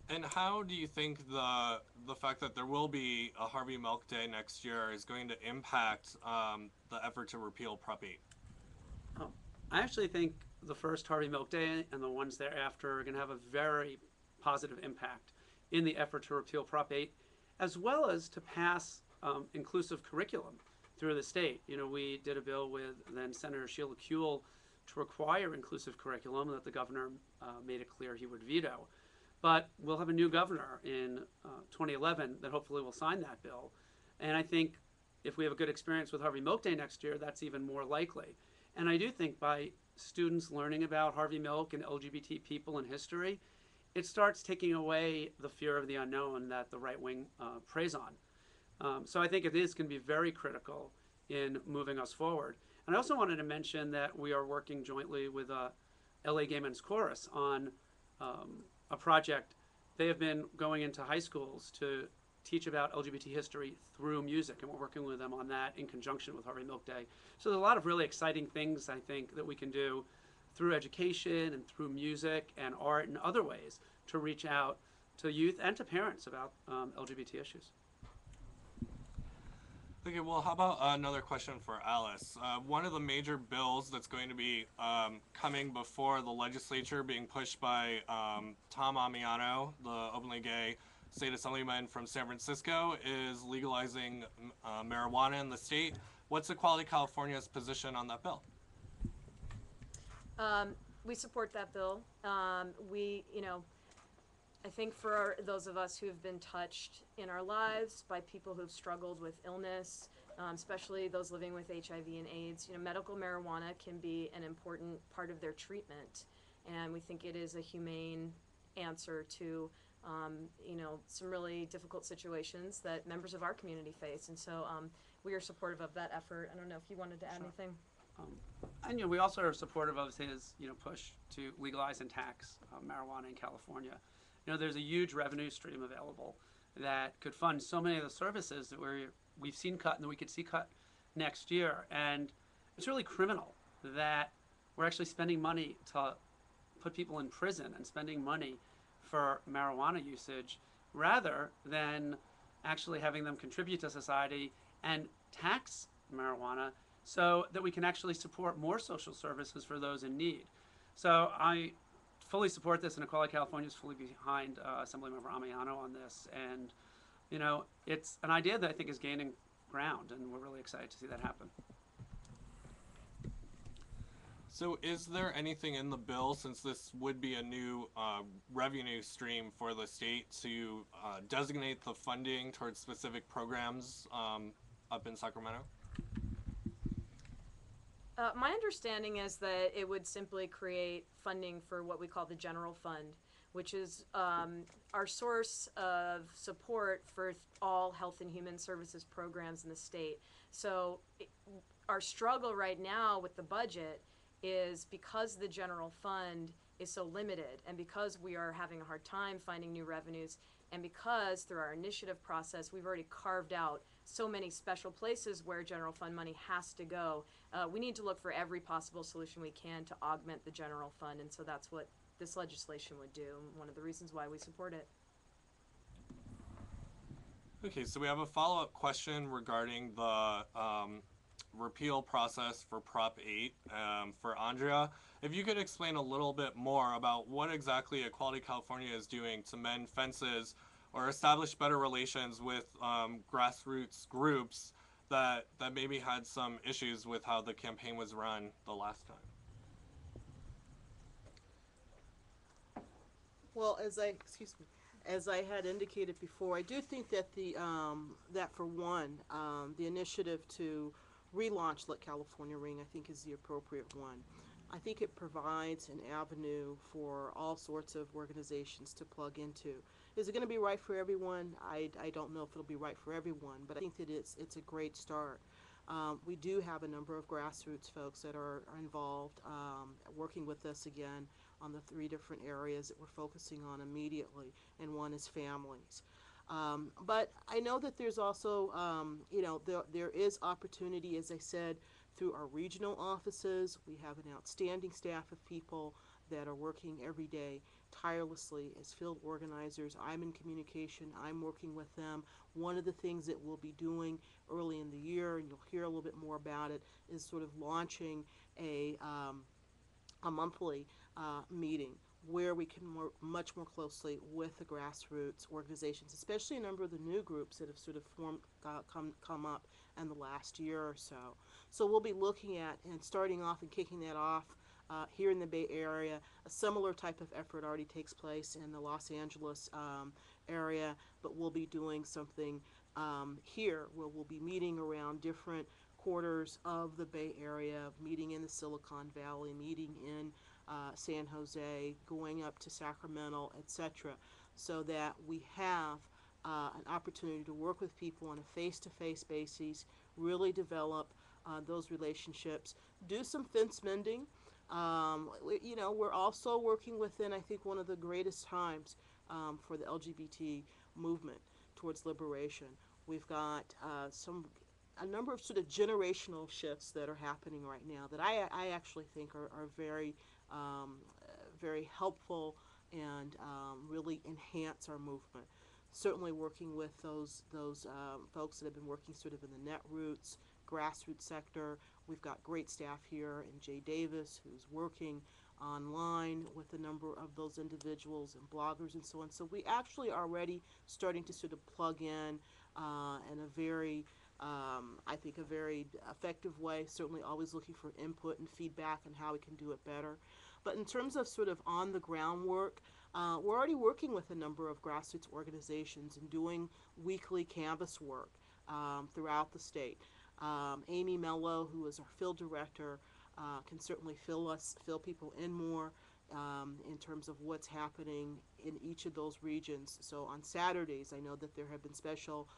And how do you think the fact that there will be a Harvey Milk Day next year is going to impact the effort to repeal Prop 8? I actually think the first Harvey Milk Day and the ones thereafter are going to have a very positive impact in the effort to repeal Prop 8, as well as to pass inclusive curriculum through the state. We did a bill with then Senator Sheila Kuehl to require inclusive curriculum that the governor made it clear he would veto. But we'll have a new governor in 2011 that hopefully will sign that bill. And I think if we have a good experience with Harvey Milk Day next year, that's even more likely. And I do think by students learning about Harvey Milk and LGBT people in history, it starts taking away the fear of the unknown that the right wing preys on. So I think it is going to be very critical in moving us forward. And I also wanted to mention that we are working jointly with LA Gay Men's Chorus on a project. They have been going into high schools to teach about LGBT history through music, and we're working with them on that in conjunction with Harvey Milk Day. So there's a lot of really exciting things, I think, that we can do through education and through music and art and other ways to reach out to youth and to parents about LGBT issues. Okay, well, how about another question for Alice? One of the major bills that's going to be coming before the legislature, being pushed by Tom Amiano, the openly gay state assemblyman from San Francisco, is legalizing marijuana in the state. What's Equality California's position on that bill? We support that bill. I think for those of us who have been touched in our lives by people who've struggled with illness, especially those living with HIV and AIDS, medical marijuana can be an important part of their treatment, and we think it is a humane answer to some really difficult situations that members of our community face, and so we are supportive of that effort. I don't know if you wanted to add anything. And we also are supportive of his push to legalize and tax marijuana in California. There's a huge revenue stream available that could fund so many of the services that we've seen cut and that we could see cut next year. And it's really criminal that we're actually spending money to put people in prison and spending money for marijuana usage rather than actually having them contribute to society and tax marijuana so that we can actually support more social services for those in need. So I fully support this, and Equality California is fully behind Assemblymember Amiano on this. And, it's an idea that I think is gaining ground, and we're really excited to see that happen. So is there anything in the bill, since this would be a new revenue stream for the state, to designate the funding towards specific programs up in Sacramento? My understanding is that it would simply create funding for what we call the general fund, which is our source of support for all health and human services programs in the state. So our struggle right now with the budget is because the general fund is so limited, and because we are having a hard time finding new revenues, and because through our initiative process we've already carved out so many special places where general fund money has to go, we need to look for every possible solution we can to augment the general fund, and so that's what this legislation would do, and one of the reasons why we support it. Okay, so we have a follow-up question regarding the repeal process for Prop 8 for Andrea. If you could explain a little bit more about what exactly Equality California is doing to mend fences or establish better relations with grassroots groups that maybe had some issues with how the campaign was run the last time. Well, as I had indicated before, I do think that that for one, the initiative to relaunch Let California Ring, I think, is the appropriate one. I think it provides an avenue for all sorts of organizations to plug into. Is it going to be right for everyone? I don't know if it'll be right for everyone, but I think that it's a great start. We do have a number of grassroots folks that are involved, working with us again on the 3 different areas that we're focusing on immediately, and one is families. But I know that there's also, there is opportunity, as I said, through our regional offices. We have an outstanding staff of people that are working every day tirelessly as field organizers. I'm in communication. I'm working with them. One of the things that we'll be doing early in the year, and you'll hear a little bit more about it, is sort of launching a monthly meeting where we can work much more closely with the grassroots organizations, especially a number of the new groups that have sort of come up in the last year or so. So we'll be looking at and starting off and kicking that off here in the Bay Area. A similar type of effort already takes place in the Los Angeles area, but we'll be doing something here where we'll be meeting around different quarters of the Bay Area, meeting in the Silicon Valley, meeting in San Jose, going up to Sacramento, etc., so that we have an opportunity to work with people on a face-to-face basis, really develop those relationships, do some fence mending. We're also working within, I think, one of the greatest times for the LGBT movement towards liberation. We've got a number of sort of generational shifts that are happening right now that I actually think are very very helpful and really enhance our movement. Certainly working with those folks that have been working sort of in the netroots, grassroots sector. We've got great staff here in Jay Davis who's working online with a number of those individuals and bloggers and so on. So we actually are already starting to sort of plug in a very, I think, a very effective way. Certainly always looking for input and feedback on how we can do it better. But in terms of sort of on the ground work, we're already working with a number of grassroots organizations and doing weekly canvas work throughout the state. Amy Mello, who is our field director, can certainly fill people in more in terms of what's happening in each of those regions. So on Saturdays, I know that there have been special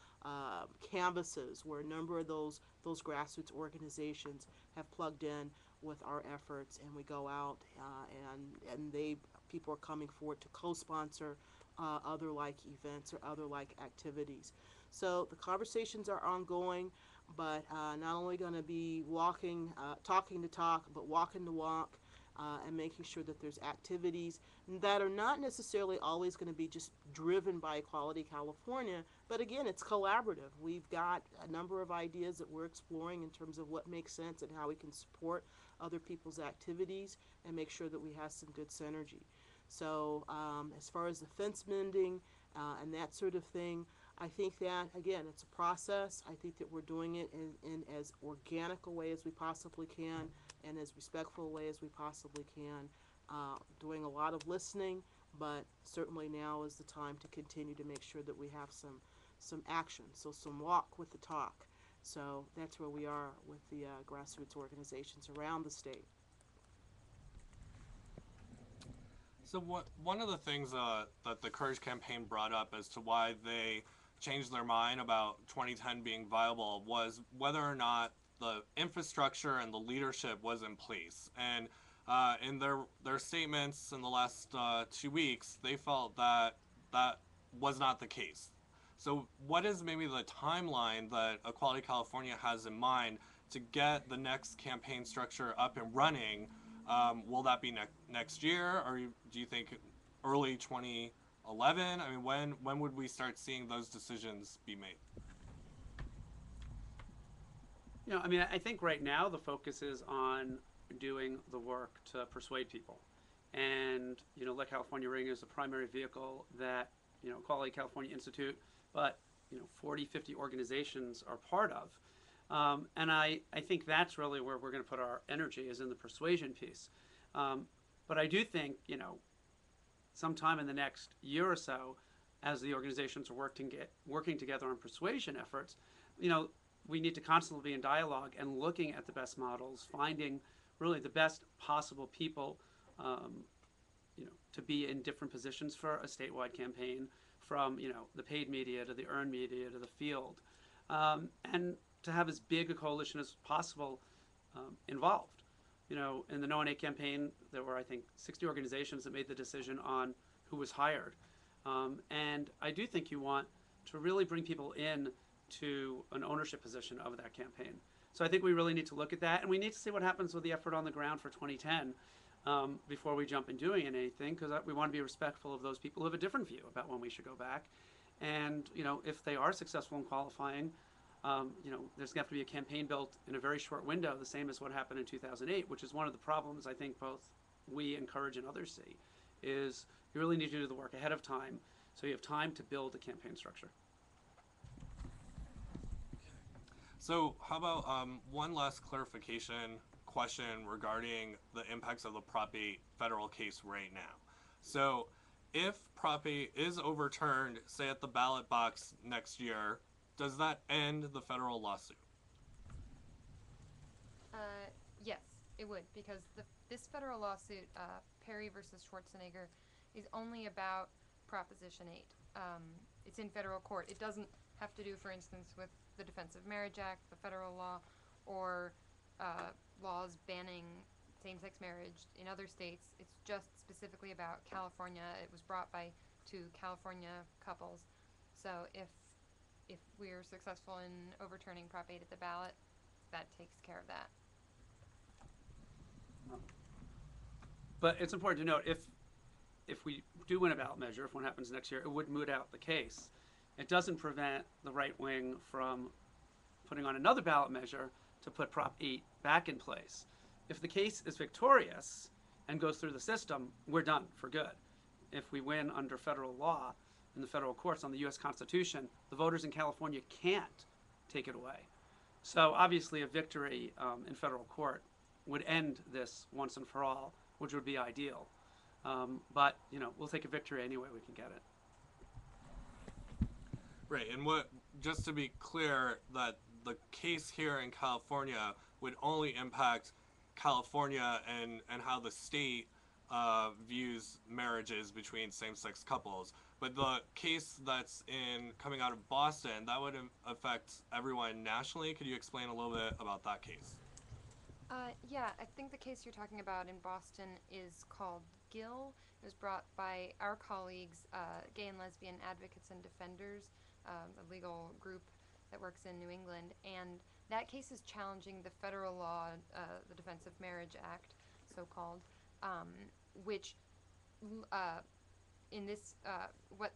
canvases where a number of those grassroots organizations have plugged in with our efforts, and we go out and people are coming forward to co-sponsor other like events or other like activities. So the conversations are ongoing, but not only going to be talking to talk, but walking the walk, and making sure that there's activities that are not necessarily always going to be just driven by Equality California, but again, it's collaborative. We've got a number of ideas that we're exploring in terms of what makes sense and how we can support other people's activities and make sure that we have some good synergy. So as far as the fence mending and that sort of thing, I think that, again, it's a process. I think that we're doing it in as organic a way as we possibly can and as respectful a way as we possibly can, doing a lot of listening, but certainly now is the time to continue to make sure that we have some action, so some walk with the talk. So that's where we are with the grassroots organizations around the state. So one of the things that the Courage Campaign brought up as to why they changed their mind about 2010 being viable was whether or not the infrastructure and the leadership was in place. And in their statements in the last 2 weeks, they felt that that was not the case. So what is maybe the timeline that Equality California has in mind to get the next campaign structure up and running? Will that be next year, or do you think early 2011? I mean, when would we start seeing those decisions be made? I mean, I think right now the focus is on doing the work to persuade people. And, Let California Ring is the primary vehicle that, Equality California Institute, but, 40, 50 organizations are part of. And I think that's really where we're going to put our energy, is in the persuasion piece. But I do think, sometime in the next year or so, as the organizations are working together on persuasion efforts, we need to constantly be in dialogue and looking at the best models, finding really the best possible people, to be in different positions for a statewide campaign, from the paid media to the earned media to the field, and to have as big a coalition as possible involved. In the No on 8 campaign, there were, I think, 60 organizations that made the decision on who was hired. And I do think you want to really bring people in to an ownership position of that campaign. So I think we really need to look at that, and we need to see what happens with the effort on the ground for 2010 before we jump in doing anything, because we want to be respectful of those people who have a different view about when we should go back. And if they are successful in qualifying, there's going to have to be a campaign built in a very short window, the same as what happened in 2008, which is one of the problems I think both we and Courage and others see, is you really need to do the work ahead of time so you have time to build a campaign structure. So how about one last clarification question regarding the impacts of the Prop 8 federal case right now. So if Prop 8 is overturned, say at the ballot box next year, does that end the federal lawsuit? Yes, it would, because this federal lawsuit, Perry versus Schwarzenegger, is only about Proposition 8. It's in federal court. It doesn't have to do, for instance, with the Defense of Marriage Act, the federal law, or laws banning same-sex marriage in other states. It's just specifically about California. It was brought by two California couples. So if we're successful in overturning Prop 8 at the ballot, that takes care of that. But it's important to note, if we do win a ballot measure, if one happens next year, it would moot out the case. It doesn't prevent the right wing from putting on another ballot measure to put Prop 8 back in place. If the case is victorious and goes through the system, we're done for good. If we win under federal law in the federal courts on the U.S. Constitution, the voters in California can't take it away. So obviously a victory in federal court would end this once and for all, which would be ideal. But, we'll take a victory any way we can get it. Right, and just to be clear, that the case here in California would only impact California and how the state views marriages between same-sex couples. But the case that's coming out of Boston, that would affect everyone nationally. Could you explain a little bit about that case? Yeah, I think the case you're talking about in Boston is called Gill. It was brought by our colleagues, Gay and Lesbian Advocates and Defenders, a legal group that works in New England. And that case is challenging the federal law, the Defense of Marriage Act, so-called, which in this, what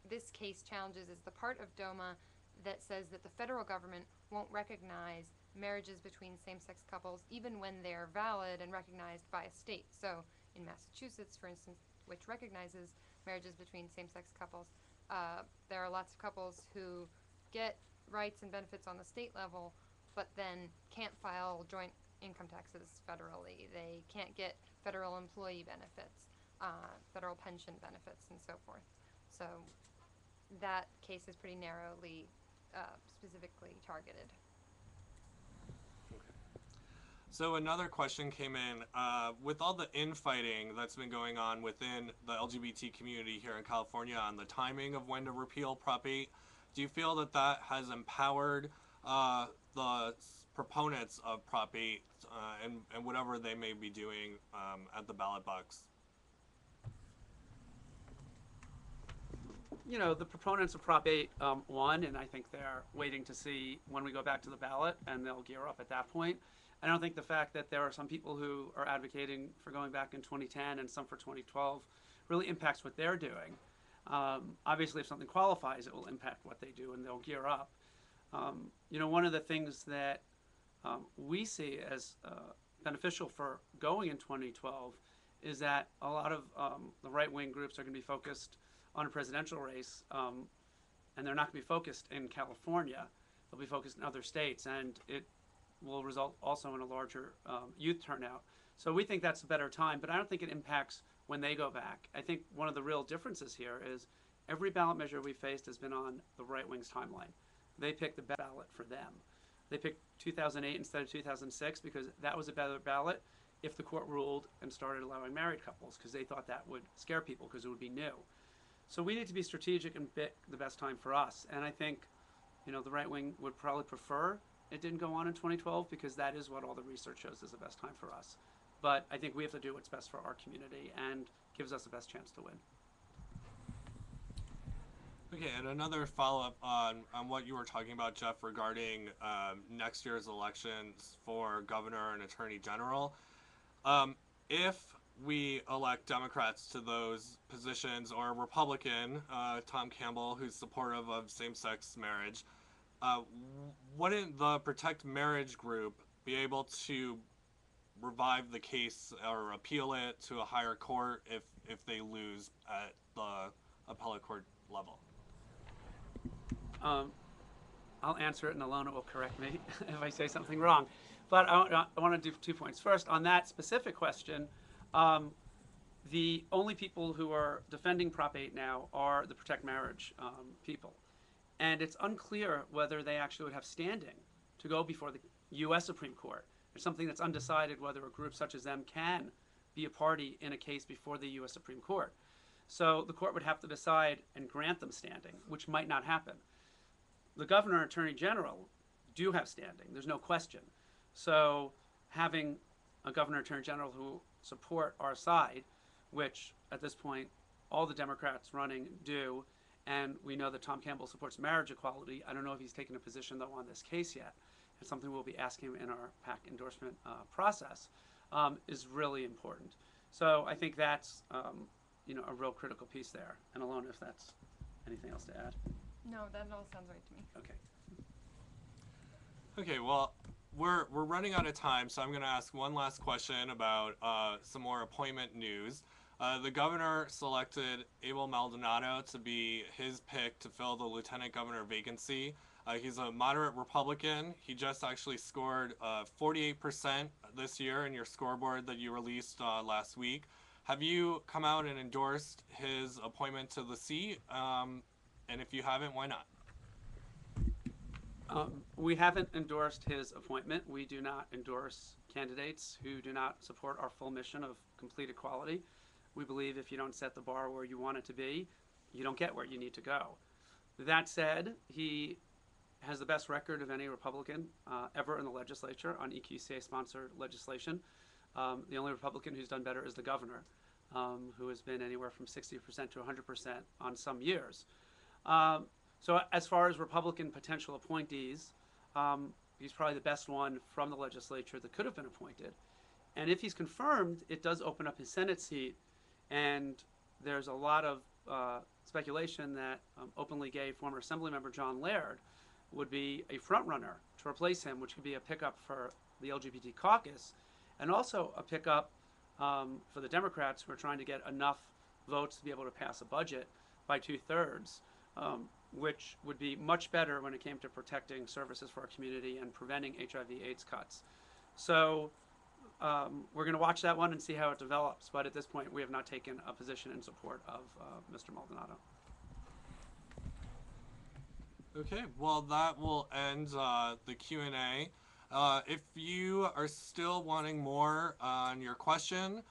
this case challenges is the part of DOMA that says that the federal government won't recognize marriages between same-sex couples even when they're valid and recognized by a state. So in Massachusetts, for instance, which recognizes marriages between same-sex couples, there are lots of couples who get rights and benefits on the state level, but then can't file joint income taxes federally. They can't get federal employee benefits, federal pension benefits, and so forth. So that case is pretty narrowly, specifically targeted. So another question came in, with all the infighting that's been going on within the LGBT community here in California on the timing of when to repeal Prop 8, do you feel that that has empowered the proponents of Prop 8 and whatever they may be doing at the ballot box? The proponents of Prop 8 won, and I think they're waiting to see when we go back to the ballot, and they'll gear up at that point. I don't think the fact that there are some people who are advocating for going back in 2010 and some for 2012 really impacts what they're doing. Obviously, if something qualifies, it will impact what they do, and they'll gear up. One of the things that we see as beneficial for going in 2012 is that a lot of the right-wing groups are going to be focused on a presidential race, and they're not going to be focused in California. They'll be focused in other states, and it will result also in a larger youth turnout. So we think that's a better time, but I don't think it impacts when they go back. I think one of the real differences here is every ballot measure we faced has been on the right wing's timeline. They picked the ballot for them. They picked 2008 instead of 2006 because that was a better ballot if the court ruled and started allowing married couples, because they thought that would scare people because it would be new. So we need to be strategic and pick the best time for us. And I think, the right wing would probably prefer it didn't go on in 2012 because that is what all the research shows is the best time for us. But I think we have to do what's best for our community and gives us the best chance to win. Okay, and another follow-up on what you were talking about, Jeff, regarding next year's elections for governor and attorney general. If we elect Democrats to those positions, or a Republican, Tom Campbell, who's supportive of same-sex marriage, wouldn't the Protect Marriage group be able to revive the case or appeal it to a higher court if they lose at the appellate court level? I'll answer it and Ilona will correct me if I say something wrong. But I want to do 2 points. First, on that specific question, the only people who are defending Prop 8 now are the Protect Marriage people. And it's unclear whether they actually would have standing to go before the U.S. Supreme Court. It's something that's undecided whether a group such as them can be a party in a case before the U.S. Supreme Court. So the court would have to decide and grant them standing, which might not happen. The governor and attorney general do have standing. There's no question. So having a governor and attorney general who support our side, which at this point all the Democrats running do, and we know that Tom Campbell supports marriage equality. I don't know if he's taken a position though on this case yet. It's something we'll be asking him in our PAC endorsement process. Is really important. So I think that's a real critical piece there. And Alona, if that's anything else to add. No, that all sounds right to me. Okay. Okay, well, we're running out of time, so I'm going to ask one last question about some more appointment news. The governor selected Abel Maldonado to be his pick to fill the lieutenant governor vacancy. He's a moderate Republican. He just actually scored 48% this year in your scoreboard that you released last week. Have you come out and endorsed his appointment to the seat? And if you haven't, why not? We haven't endorsed his appointment. We do not endorse candidates who do not support our full mission of complete equality. We believe if you don't set the bar where you want it to be, you don't get where you need to go. That said, he has the best record of any Republican ever in the legislature on EQCA-sponsored legislation. The only Republican who's done better is the governor, who has been anywhere from 60% to 100% on some years. So as far as Republican potential appointees, he's probably the best one from the legislature that could have been appointed. And if he's confirmed, it does open up his Senate seat, and there's a lot of speculation that openly gay former Assemblymember John Laird would be a front runner to replace him, which could be a pickup for the LGBT caucus, and also a pickup for the Democrats who are trying to get enough votes to be able to pass a budget by 2/3, which would be much better when it came to protecting services for our community and preventing HIV/AIDS cuts. So we're going to watch that one and see how it develops, but at this point we have not taken a position in support of Mr. Maldonado. Okay, well that will end the Q&A. If you are still wanting more on your question,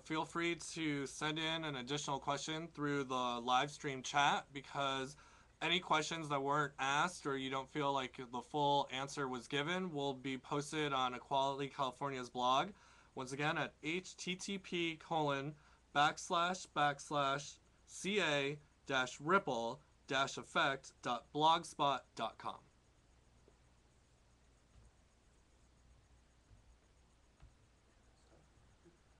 feel free to send in an additional question through the live stream chat, because any questions that weren't asked or you don't feel like the full answer was given will be posted on Equality California's blog. Once again at http://ca-ripple-effect.blogspot.com.